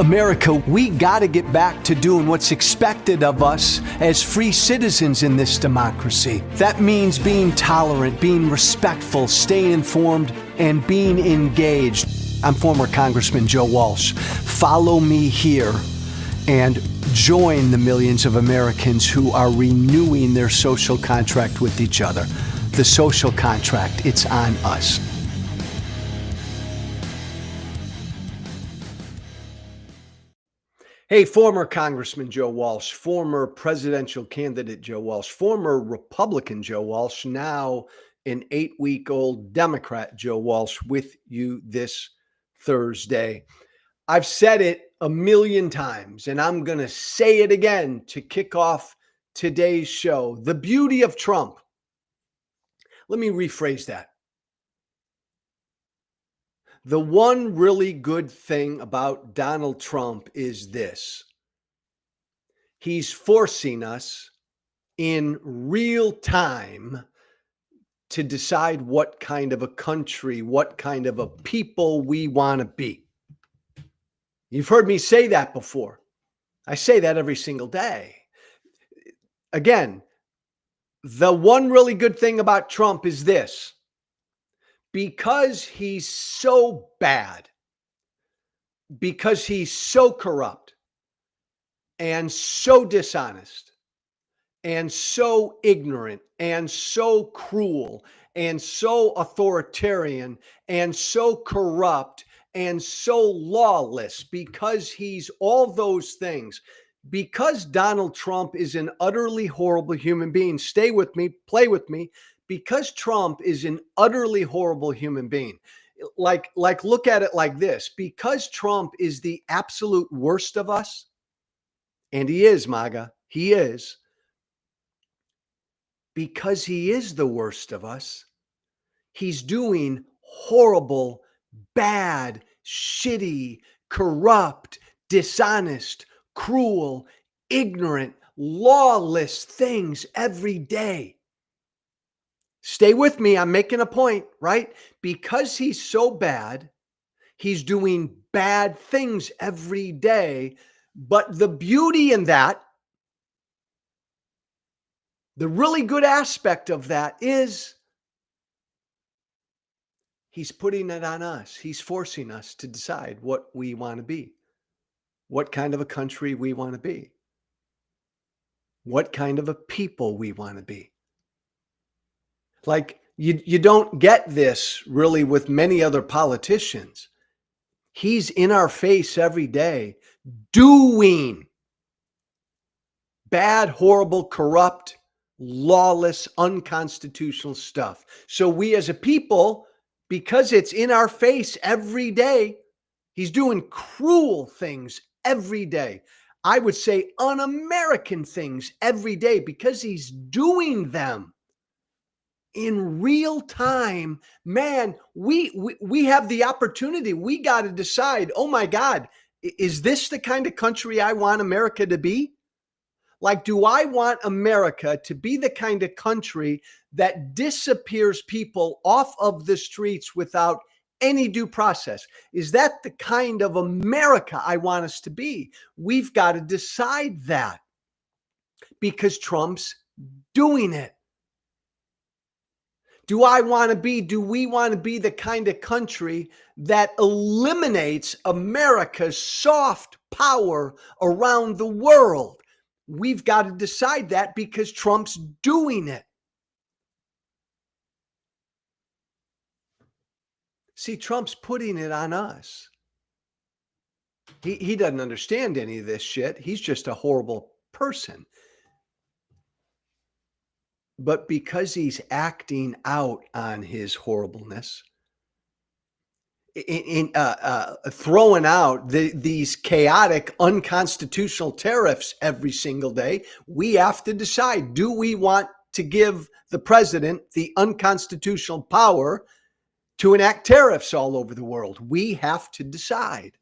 America, we gotta get back to doing what's expected of us as free citizens in this democracy. That means being tolerant, being respectful, staying informed, and being engaged. I'm former Congressman Joe Walsh. Follow me here and join the millions of Americans who are renewing their social contract with each other. The social contract, it's on us. Hey, former Congressman Joe Walsh, former presidential candidate Joe Walsh, former Republican Joe Walsh, now an 8-week-old Democrat Joe Walsh with you this Thursday. I've said it a million times, and I'm going to say it again to kick off today's show. The beauty of Trump. Let me rephrase that. The one really good thing about Donald Trump is this. He's forcing us in real time to decide what kind of a country, what kind of a people we want to be. You've heard me say that before. I say that every single day. Again, the one really good thing about Trump is this. Because he's so bad, because he's so corrupt and so dishonest and so ignorant and so cruel and so authoritarian and so corrupt and so lawless, because he's all those things, because Donald Trump is an utterly horrible human being. Stay with me, play with me. Because Trump is an utterly horrible human being, like look at it like this. Because Trump is the absolute worst of us, and he is, MAGA, he is. Because he is the worst of us, he's doing horrible, bad, shitty, corrupt, dishonest, cruel, ignorant, lawless things every day. Stay with me. I'm making a point, right? Because he's so bad, he's doing bad things every day. But the beauty in that, the really good aspect of that is he's putting it on us. He's forcing us to decide what we want to be, what kind of a country we want to be, what kind of a people we want to be. Like, you don't get this really with many other politicians. He's in our face every day doing bad, horrible, corrupt, lawless, unconstitutional stuff. So we as a people, because it's in our face every day, he's doing cruel things every day. I would say un-American things every day because he's doing them in real time. Man, we have the opportunity. We got to decide, oh my God, is this the kind of country I want America to be? Like, do I want America to be the kind of country that disappears people off of the streets without any due process? Is that the kind of America I want us to be? We've got to decide that because Trump's doing it. Do we want to be the kind of country that eliminates America's soft power around the world? We've got to decide that because Trump's doing it. See, Trump's putting it on us. He doesn't understand any of this shit. He's just a horrible person. But because he's acting out on his horribleness, throwing out these chaotic, unconstitutional tariffs every single day, we have to decide, do we want to give the president the unconstitutional power to enact tariffs all over the world? We have to decide.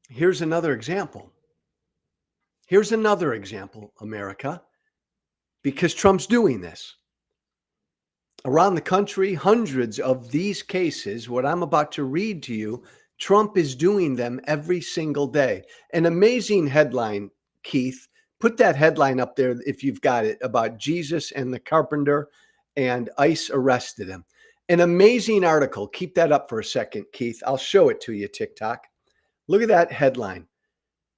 Here's another example. America, because Trump's doing this. Around the country, hundreds of these cases, what I'm about to read to you, Trump is doing them every single day. An amazing headline, Keith. Put that headline up there if you've got it, about Jesus and the carpenter and ICE arrested him. An amazing article. Keep that up for a second, Keith. I'll show it to you, TikTok. Look at that headline.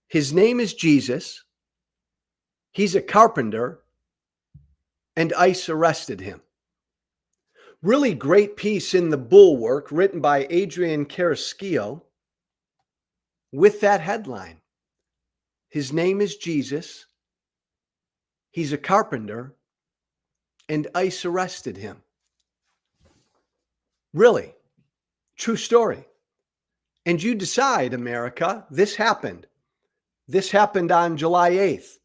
His name is Jesus. He's a carpenter, and ICE arrested him. Really great piece in the Bulwark written by Adrian Carrasquillo with that headline. His name is Jesus. He's a carpenter, and ICE arrested him. Really, true story. And you decide, America, this happened. This happened on July 8th.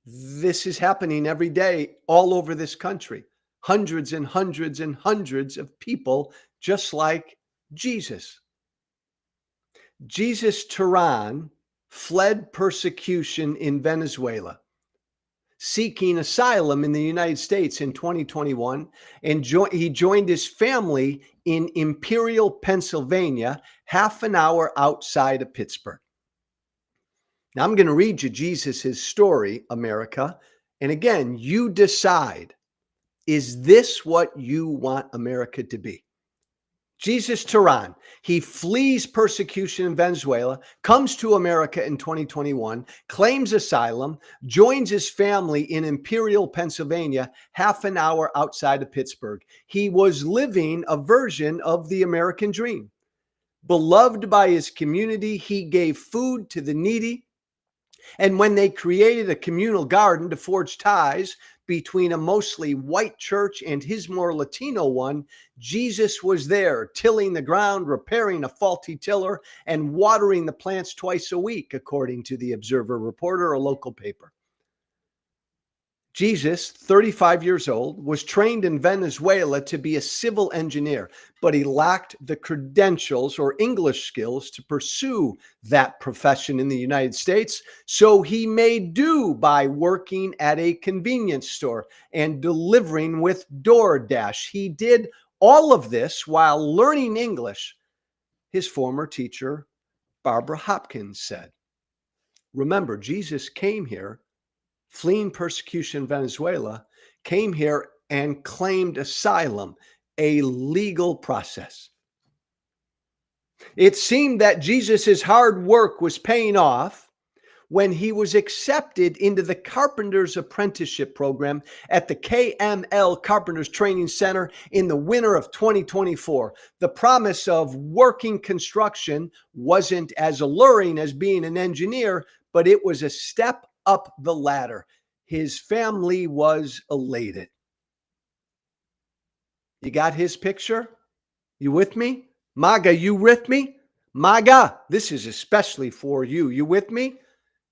This is happening every day all over this country. Hundreds and hundreds and hundreds of people just like Jesus. Jesus Tehran fled persecution in Venezuela, seeking asylum in the United States in 2021, and he joined his family in Imperial, Pennsylvania, half an hour outside of Pittsburgh. Now, I'm going to read you Jesus' story, America. And again, you decide, is this what you want America to be? Jesus Tehran, he flees persecution in Venezuela, comes to America in 2021, claims asylum, joins his family in Imperial, Pennsylvania, half an hour outside of Pittsburgh. He was living a version of the American dream. Beloved by his community, he gave food to the needy. And when they created a communal garden to forge ties between a mostly white church and his more Latino one, Jesus was there, tilling the ground, repairing a faulty tiller, and watering the plants twice a week, according to the Observer Reporter, a local paper. Jesus, 35 years old, was trained in Venezuela to be a civil engineer, but he lacked the credentials or English skills to pursue that profession in the United States. So he made do by working at a convenience store and delivering with DoorDash. He did all of this while learning English, his former teacher, Barbara Hopkins, said. Remember, Jesus came here fleeing persecution in Venezuela, came here and claimed asylum, a legal process. It seemed that Jesus' hard work was paying off when he was accepted into the Carpenter's Apprenticeship Program at the KML Carpenters Training Center in the winter of 2024. The promise of working construction wasn't as alluring as being an engineer, but it was a step up the ladder. His family was elated. You got his picture? You with me? MAGA, you with me? MAGA, this is especially for you. You with me?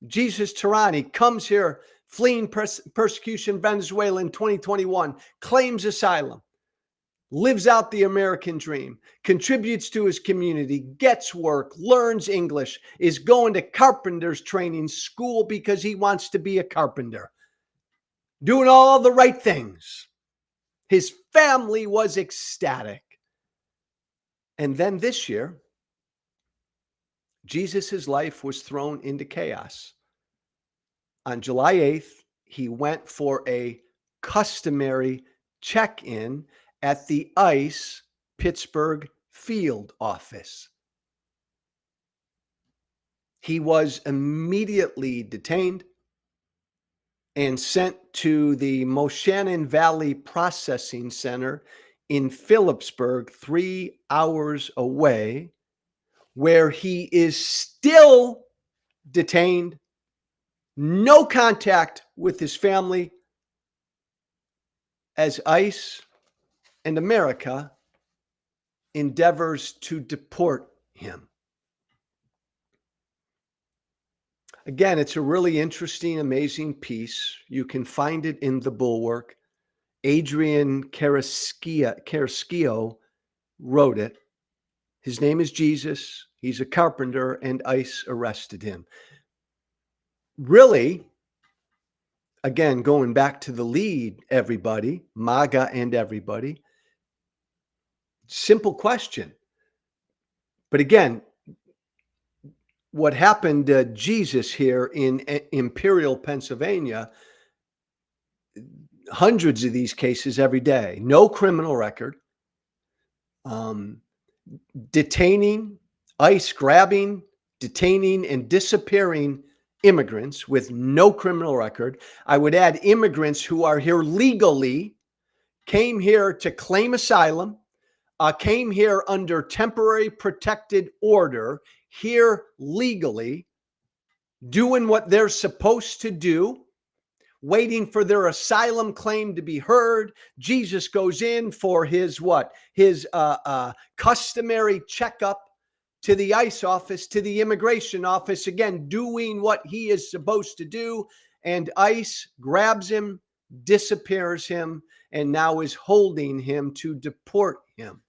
Jesus Tehran comes here fleeing persecution in Venezuela in 2021, claims asylum, lives out the American dream, contributes to his community, gets work, learns English, is going to carpenter's training school because he wants to be a carpenter, doing all the right things. His family was ecstatic. And then this year, Jesus' life was thrown into chaos. On July 8th, he went for a customary check-in at the ICE Pittsburgh field office. He was immediately detained and sent to the Moshannon Valley Processing Center in Phillipsburg, 3 hours away, where he is still detained, no contact with his family, as ICE and America endeavors to deport him. Again, it's a really interesting, amazing piece. You can find it in the Bulwark. Adrian Carrasquillo wrote it. His name is Jesus. He's a carpenter, and ICE arrested him. Really, again, going back to the lead, everybody, MAGA and everybody, Simple question. But again, what happened to Jesus here in Imperial, Pennsylvania, hundreds of these cases every day, no criminal record, um, detaining, ICE grabbing, detaining, and disappearing immigrants with no criminal record. I would add immigrants who are here legally, came here to claim asylum, came here under temporary protected order, here legally, doing what they're supposed to do, waiting for their asylum claim to be heard. Jesus goes in for his what? His customary checkup to the ICE office, to the immigration office, again, doing what he is supposed to do. And ICE grabs him, disappears him, and now is holding him to deport him.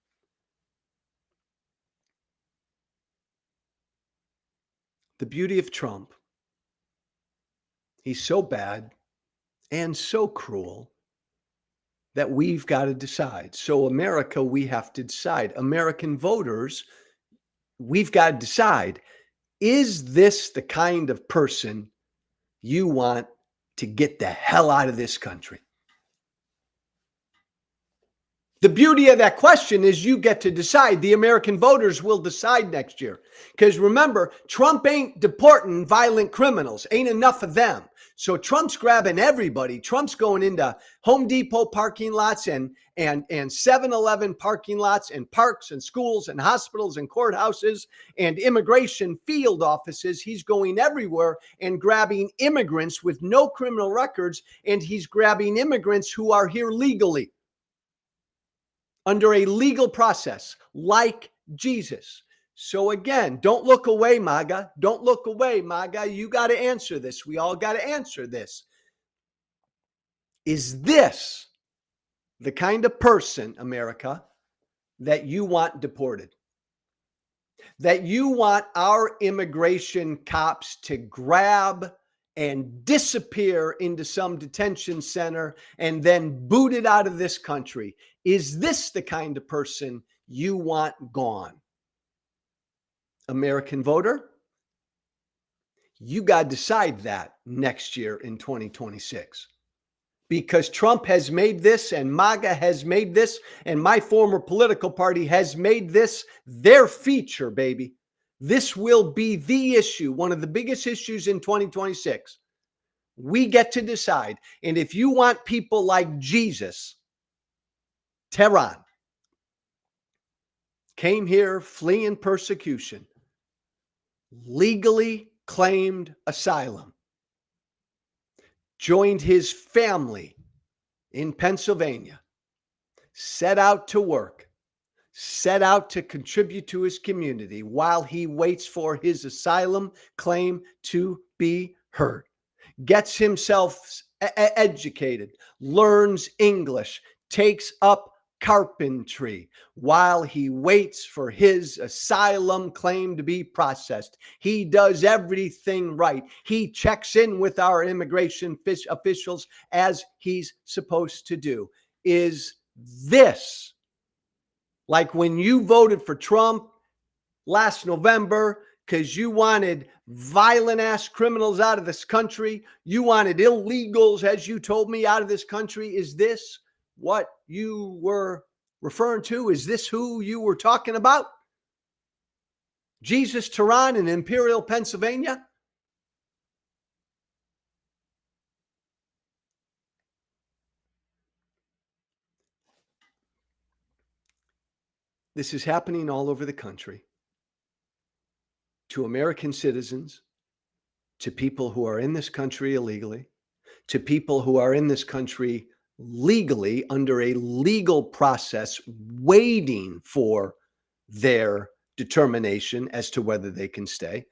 The beauty of Trump, he's so bad and so cruel that we've got to decide. So, America, we have to decide. American voters, we've got to decide, is this the kind of person you want to get the hell out of this country? The beauty of that question is you get to decide. The American voters will decide next year. Because remember, Trump ain't deporting violent criminals. Ain't enough of them. So Trump's grabbing everybody. Trump's going into Home Depot parking lots and 7-Eleven parking lots and parks and schools and hospitals and courthouses and immigration field offices. He's going everywhere and grabbing immigrants with no criminal records, and he's grabbing immigrants who are here legally, under a legal process, like Jesus. So again, don't look away, MAGA. Don't look away, MAGA. You got to answer this. We all got to answer this. Is this the kind of person, America, that you want deported? That you want our immigration cops to grab and disappear into some detention center and then booted out of this country? Is this the kind of person you want gone? American voter, you got to decide that next year in 2026. Because Trump has made this, and MAGA has made this, and my former political party has made this their feature, baby. This will be the issue, one of the biggest issues in 2026. We get to decide. And if you want people like Jesus, Tehran, came here fleeing persecution, legally claimed asylum, joined his family in Pennsylvania, set out to work, set out to contribute to his community while he waits for his asylum claim to be heard, gets himself educated, learns English, takes up carpentry while he waits for his asylum claim to be processed. He does everything right. He checks in with our immigration officials as he's supposed to do. Is this like when you voted for Trump last November because you wanted violent ass criminals out of this country? You wanted illegals, as you told me, out of this country? Is this what you were referring to? Is this who you were talking about? Jesus Tehran in Imperial, Pennsylvania? This is happening all over the country to American citizens, to people who are in this country illegally, to people who are in this country legally under a legal process waiting for their determination as to whether they can stay.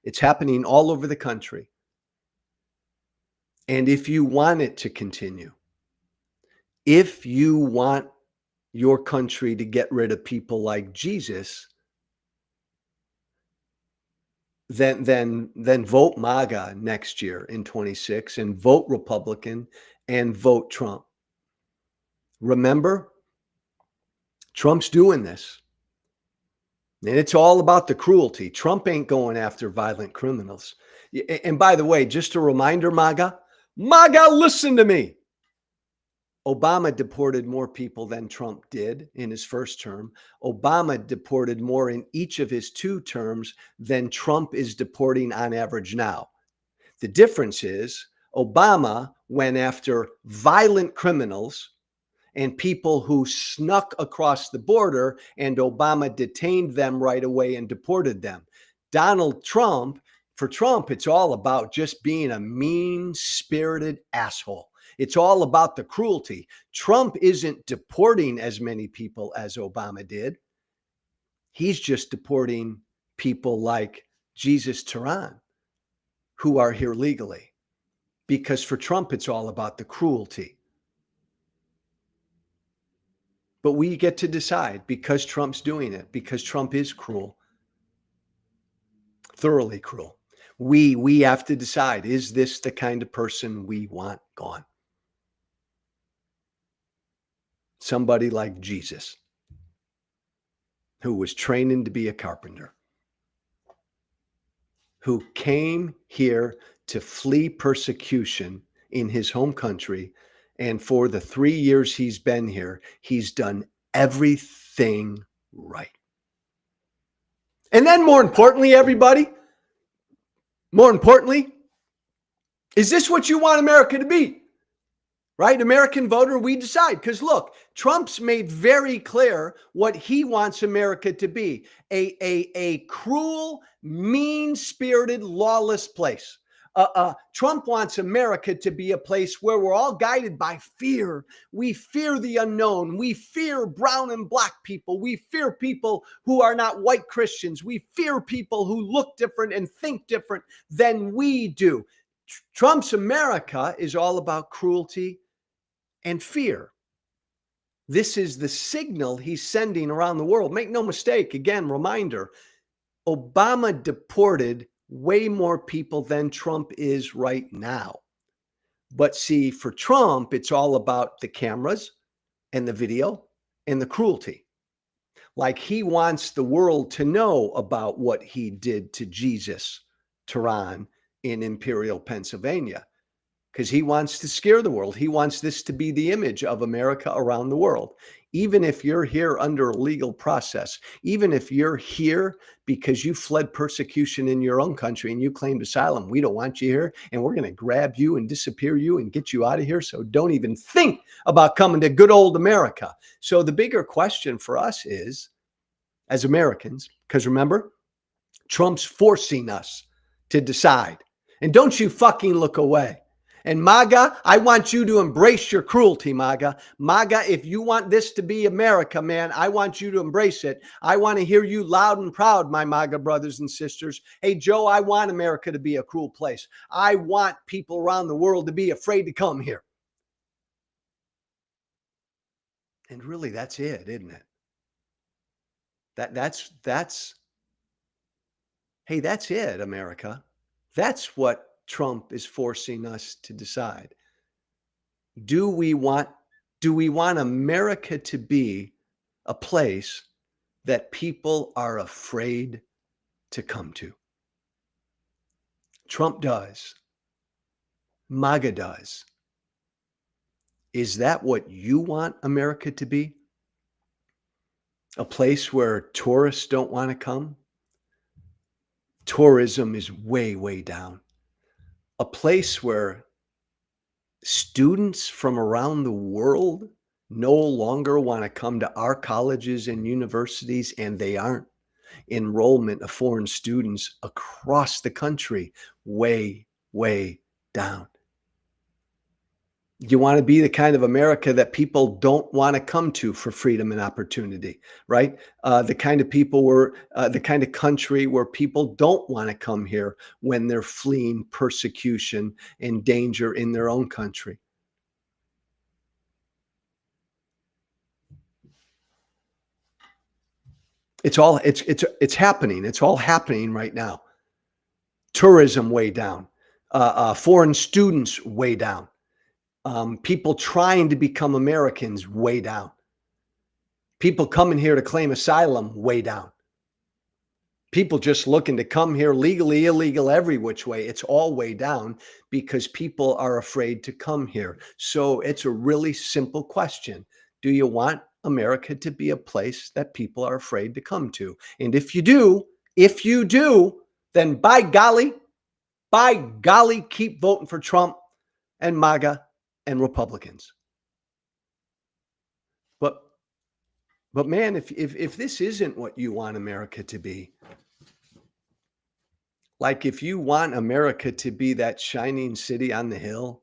It's happening all over the country. And if you want it to continue, if you want your country to get rid of people like Jesus, then vote MAGA next year in 26 and vote Republican and vote Trump. Remember, Trump's doing this. And it's all about the cruelty. Trump ain't going after violent criminals. And by the way, just a reminder, MAGA, listen to me. Obama deported more people than Trump did in his first term. Obama deported more in each of his 2 terms than Trump is deporting on average now. The difference is Obama went after violent criminals and people who snuck across the border, and Obama detained them right away and deported them. Donald Trump, for Trump, it's all about just being a mean-spirited asshole. It's all about the cruelty. Trump isn't deporting as many people as Obama did. He's just deporting people like Jesus Tehran, who are here legally. Because for Trump, it's all about the cruelty. But we get to decide, because Trump's doing it, because Trump is cruel, thoroughly cruel. We have to decide, is this the kind of person we want gone? Somebody like Jesus, who was training to be a carpenter, who came here to flee persecution in his home country. And for the 3 years he's been here, he's done everything right. And then more importantly, everybody, is this what you want America to be? Right? American voter, we decide. Because look, Trump's made very clear what he wants America to be. A cruel, mean-spirited, lawless place. Trump wants America to be a place where we're all guided by fear. We fear the unknown. We fear brown and black people. We fear people who are not white Christians. We fear people who look different and think different than we do. Trump's America is all about cruelty and fear. This is the signal he's sending around the world. Make no mistake, again, reminder, Obama deported way more people than Trump is right now. But see, for Trump, it's all about the cameras and the video and the cruelty. Like he wants the world to know about what he did to Jesus Tehran in Imperial, Pennsylvania, because he wants to scare the world. He wants this to be the image of America around the world. Even if you're here under a legal process, even if you're here because you fled persecution in your own country and you claimed asylum, we don't want you here, and we're going to grab you and disappear you and get you out of here. So don't even think about coming to good old America. So the bigger question for us is, as Americans, because remember, Trump's forcing us to decide. And don't you fucking look away. And MAGA, I want you to embrace your cruelty, MAGA. MAGA, if you want this to be America, man, I want you to embrace it. I want to hear you loud and proud, my MAGA brothers and sisters. Hey, Joe, I want America to be a cruel place. I want people around the world to be afraid to come here. And really, that's it, isn't it? Hey, that's it, America. That's what Trump is forcing us to decide. Do we want America to be a place that people are afraid to come to? Trump does. MAGA does. Is that what you want America to be? A place where tourists don't want to come? Tourism is way, way down. A place where students from around the world no longer want to come to our colleges and universities, and they aren't. Enrollment of foreign students across the country, way, way down. You want to be the kind of America that people don't want to come to for freedom and opportunity, right? The kind of the kind of country where people don't want to come here when they're fleeing persecution and danger in their own country. It's happening. It's all happening right now. Tourism way down. Foreign students way down. People trying to become Americans way down. People coming here to claim asylum, way down. People just looking to come here legally, illegal, every which way, it's all way down because people are afraid to come here. So it's a really simple question. Do you want America to be a place that people are afraid to come to? And if you do, then by golly, keep voting for Trump and MAGA and Republicans. But man, if this isn't what you want America to be, like if you want America to be that shining city on the hill,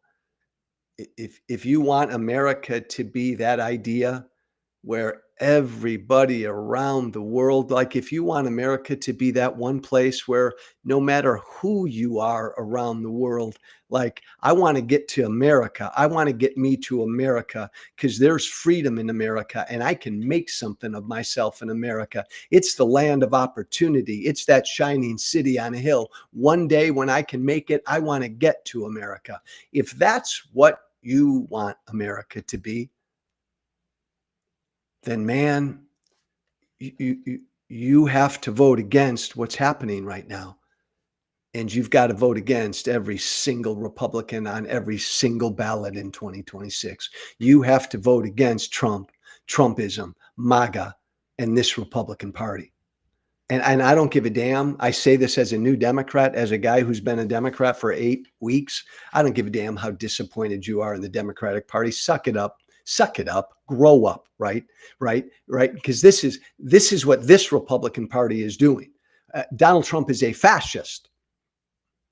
if you want America to be that idea where everybody around the world, like if you want America to be that one place where no matter who you are around the world, like I want to get to America. I want to get me to America because there's freedom in America and I can make something of myself in America. It's the land of opportunity. It's that shining city on a hill. One day when I can make it, I want to get to America. If that's what you want America to be, then man, you have to vote against what's happening right now. And you've got to vote against every single Republican on every single ballot in 2026. You have to vote against Trump, Trumpism, MAGA, and this Republican Party. And I don't give a damn. I say this as a new Democrat, as a guy who's been a Democrat for 8 weeks. I don't give a damn how disappointed you are in the Democratic Party. Suck it up. Suck it up. Grow up. Right. Because this is what this Republican Party is doing. Donald Trump is a fascist.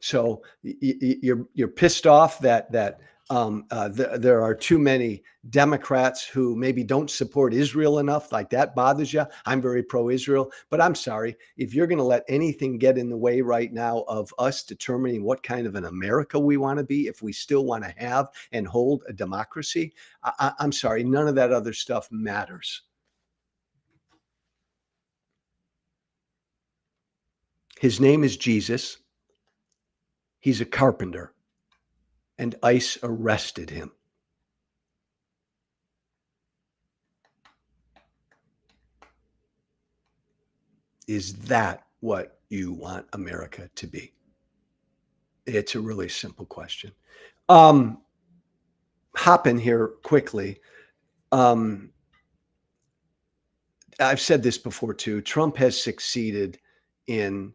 So you're pissed off that there are too many Democrats who maybe don't support Israel enough, like that bothers you. I'm very pro-Israel, but I'm sorry, if you're going to let anything get in the way right now of us determining what kind of an America we want to be, if we still want to have and hold a democracy, I'm sorry, none of that other stuff matters. His name is Jesus. He's a carpenter, and ICE arrested him. Is that what you want America to be? It's a really simple question. Hop in here quickly. I've said this before too. Trump has succeeded in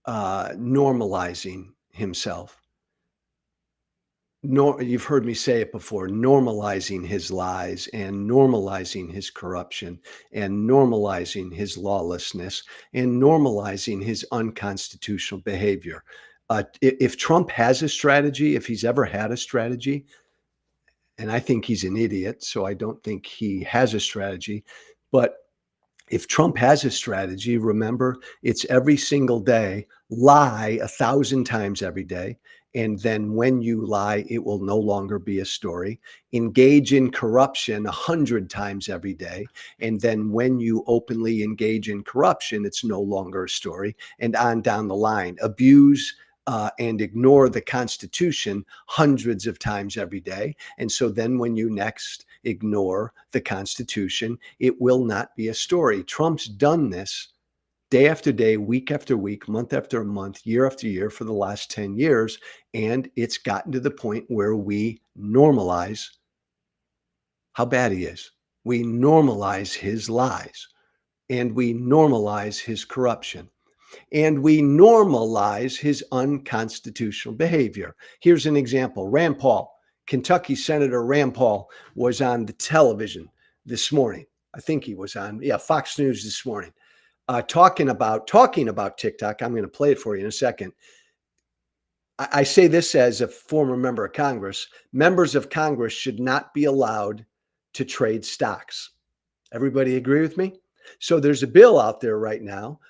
normalizing himself. You've heard me say it before, normalizing his lies and normalizing his corruption and normalizing his lawlessness and normalizing his unconstitutional behavior. If Trump has a strategy, if he's ever had a strategy, and I think he's an idiot, so I don't think he has a strategy, but if Trump has a strategy, remember, it's every single day, lie 1,000 times every day. And then when you lie, it will no longer be a story. Engage in corruption 100 times every day. And then when you openly engage in corruption, it's no longer a story. And on down the line, abuse and ignore the Constitution hundreds of times every day. And so then when you next ignore the Constitution, it will not be a story. Trump's done this day after day, week after week, month after month, year after year for the last 10 years. And it's gotten to the point where we normalize how bad he is. We normalize his lies and we normalize his corruption. And we normalize his unconstitutional behavior. Here's an example. Rand Paul, Kentucky Senator Rand Paul was on the television this morning. I think he was on, Fox News this morning, talking about TikTok. I'm going to play it for you in a second. I say this as a former member of Congress. Members of Congress should not be allowed to trade stocks. Everybody agree with me? So there's a bill out there right now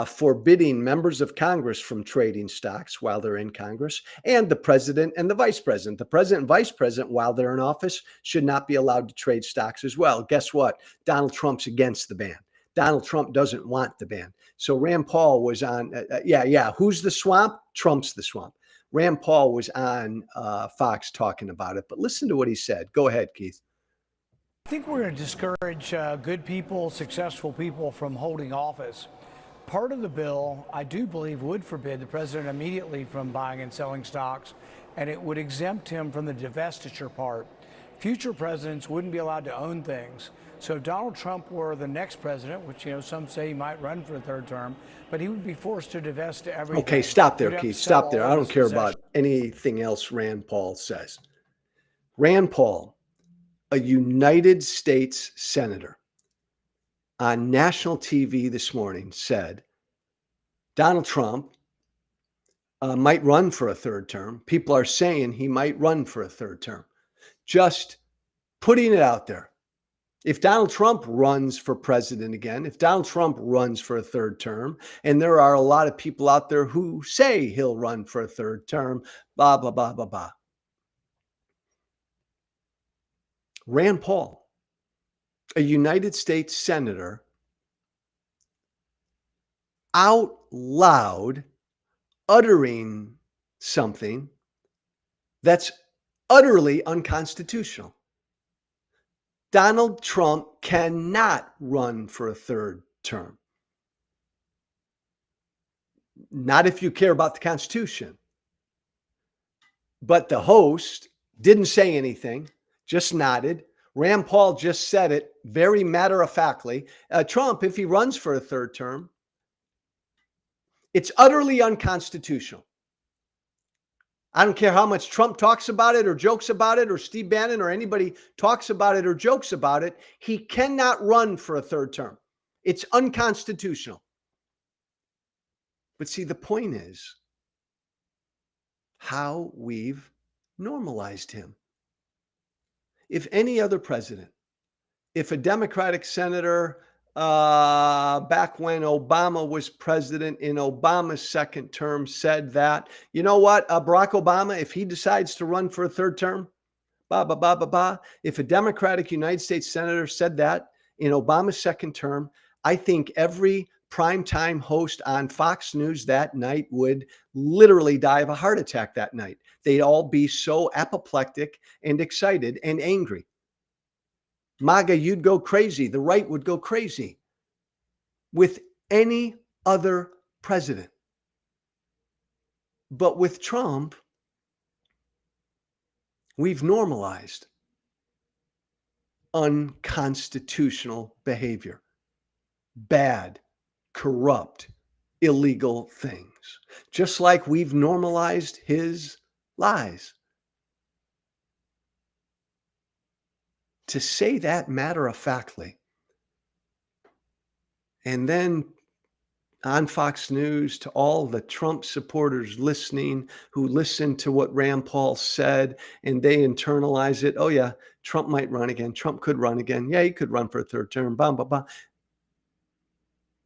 forbidding members of Congress from trading stocks while they're in Congress, and the president and the vice president. The president and vice president, while they're in office, should not be allowed to trade stocks as well. Guess what? Donald Trump's against the ban. Donald Trump doesn't want the ban. So Rand Paul was on, who's the swamp? Trump's the swamp. Rand Paul was on Fox talking about it, but listen to what he said. Go ahead, Keith. I think we're going to discourage good people, successful people from holding office. Part of the bill, I do believe, would forbid the president immediately from buying and selling stocks, and it would exempt him from the divestiture part. Future presidents wouldn't be allowed to own things. So if Donald Trump were the next president, which some say he might run for a third term, but he would be forced to divest everything. Okay, stop there, He'd have to Keith. sell Stop there. all I of don't his care possessions. about anything else Rand Paul says. Rand Paul, a United States senator, on national TV this morning said Donald Trump might run for a third term. People are saying he might run for a third term. Just putting it out there. If Donald Trump runs for president again, if Donald Trump runs for a third term, and there are a lot of people out there who say he'll run for a third term, blah, blah, blah, blah, blah. Rand Paul, a United States senator, out loud uttering something that's utterly unconstitutional. Donald Trump cannot run for a third term. Not if you care about the Constitution. But the host didn't say anything, just nodded. Rand Paul just said it very matter-of-factly. Trump, if he runs for a third term, it's utterly unconstitutional. I don't care how much Trump talks about it or jokes about it or Steve Bannon or anybody talks about it or jokes about it. He cannot run for a third term. It's unconstitutional. But see, the point is how we've normalized him. If any other president, if a Democratic senator back when Obama was president in Obama's second term said that, you know what, Barack Obama, if he decides to run for a third term, if a Democratic United States senator said that in Obama's second term, I think every primetime host on Fox News that night would literally die of a heart attack that night. They'd all be so apoplectic and excited and angry. MAGA, you'd go crazy. The right would go crazy with any other president. But with Trump, we've normalized unconstitutional behavior, bad, corrupt, illegal things, just like we've normalized his lies. To say that matter-of-factly, and then on Fox News to all the Trump supporters listening who listened to what Rand Paul said and they internalize it. Oh yeah, Trump might run again. Trump could run again. Yeah, he could run for a third term. Blah, blah, blah.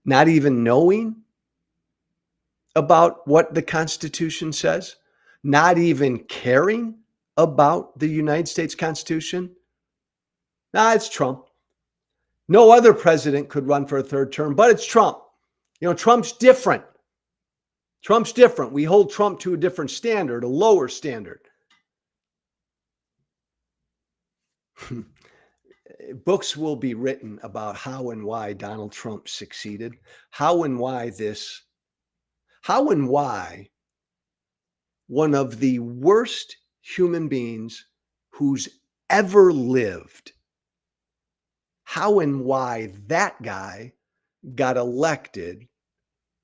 Not even knowing about what the Constitution says, not even caring about the United States Constitution. Nah, it's Trump. No other president could run for a third term, but it's Trump. Trump's different. Trump's different. We hold Trump to a different standard, a lower standard. Books will be written about how and why Donald Trump succeeded, how and why one of the worst human beings who's ever lived, how and why that guy got elected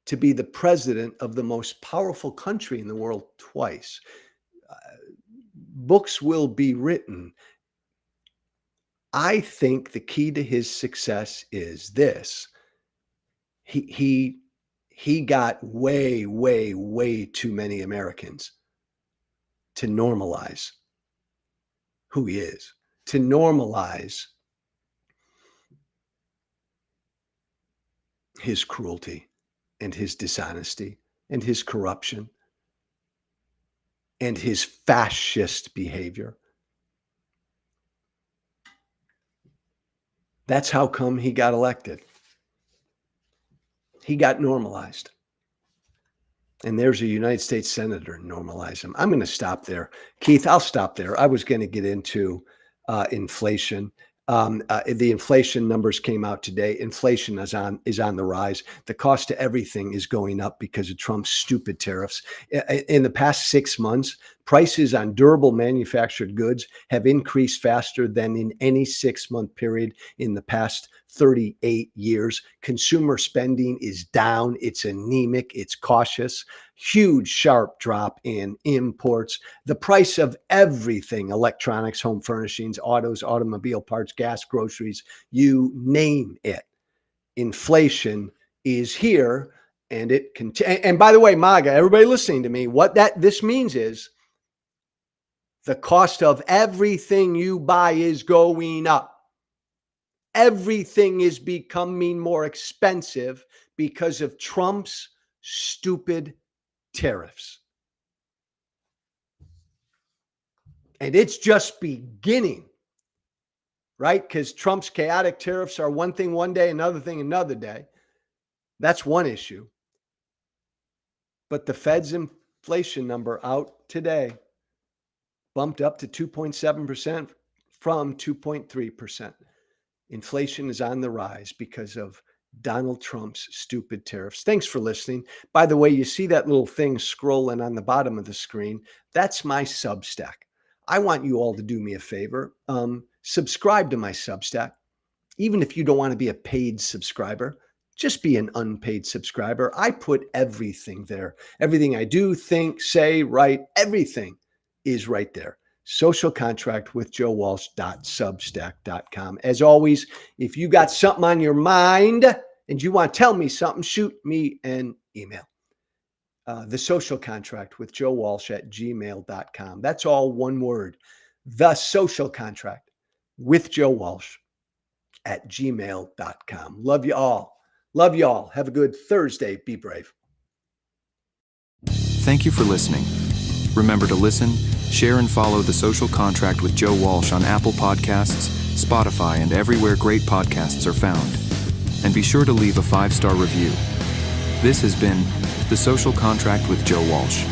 to be the president of the most powerful country in the world twice. Books will be written. I think the key to his success is this. He got way, way, way too many Americans to normalize who he is, to normalize his cruelty and his dishonesty and his corruption and his fascist behavior. That's how come he got elected. He got normalized. And there's a United States senator normalize him. I'm going to stop there. Keith, I'll stop there. I was going to get into inflation. The inflation numbers came out today. Inflation is on the rise. The cost to everything is going up because of Trump's stupid tariffs. In the past 6 months, prices on durable manufactured goods have increased faster than in any 6-month period in the past 38 years. Consumer spending is down. It's anemic. It's cautious. Huge, sharp drop in imports. The price of everything, electronics, home furnishings, autos, automobile parts, gas, groceries, you name it. Inflation is here, and it can. And by the way, MAGA, everybody listening to me, what this means is the cost of everything you buy is going up. Everything is becoming more expensive because of Trump's stupid tariffs. And it's just beginning, right? Because Trump's chaotic tariffs are one thing one day, another thing another day. That's one issue. But the Fed's inflation number out today bumped up to 2.7% from 2.3%. Inflation is on the rise because of Donald Trump's stupid tariffs. Thanks for listening. By the way, you see that little thing scrolling on the bottom of the screen? That's my Substack. I want you all to do me a favor. Subscribe to my Substack. Even if you don't want to be a paid subscriber, just be an unpaid subscriber. I put everything there. Everything I do, think, say, write, everything is right there. Social Contract with Joe Walsh.substack.com. As always, if you got something on your mind and you want to tell me something, shoot me an email. The Social Contract with Joe Walsh@gmail.com. That's all one word. The Social Contract with Joe Walsh@gmail.com. Love you all. Love you all. Have a good Thursday. Be brave. Thank you for listening. Remember to listen, share, and follow The Social Contract with Joe Walsh on Apple Podcasts, Spotify, and everywhere great podcasts are found. And be sure to leave a 5-star review. This has been The Social Contract with Joe Walsh.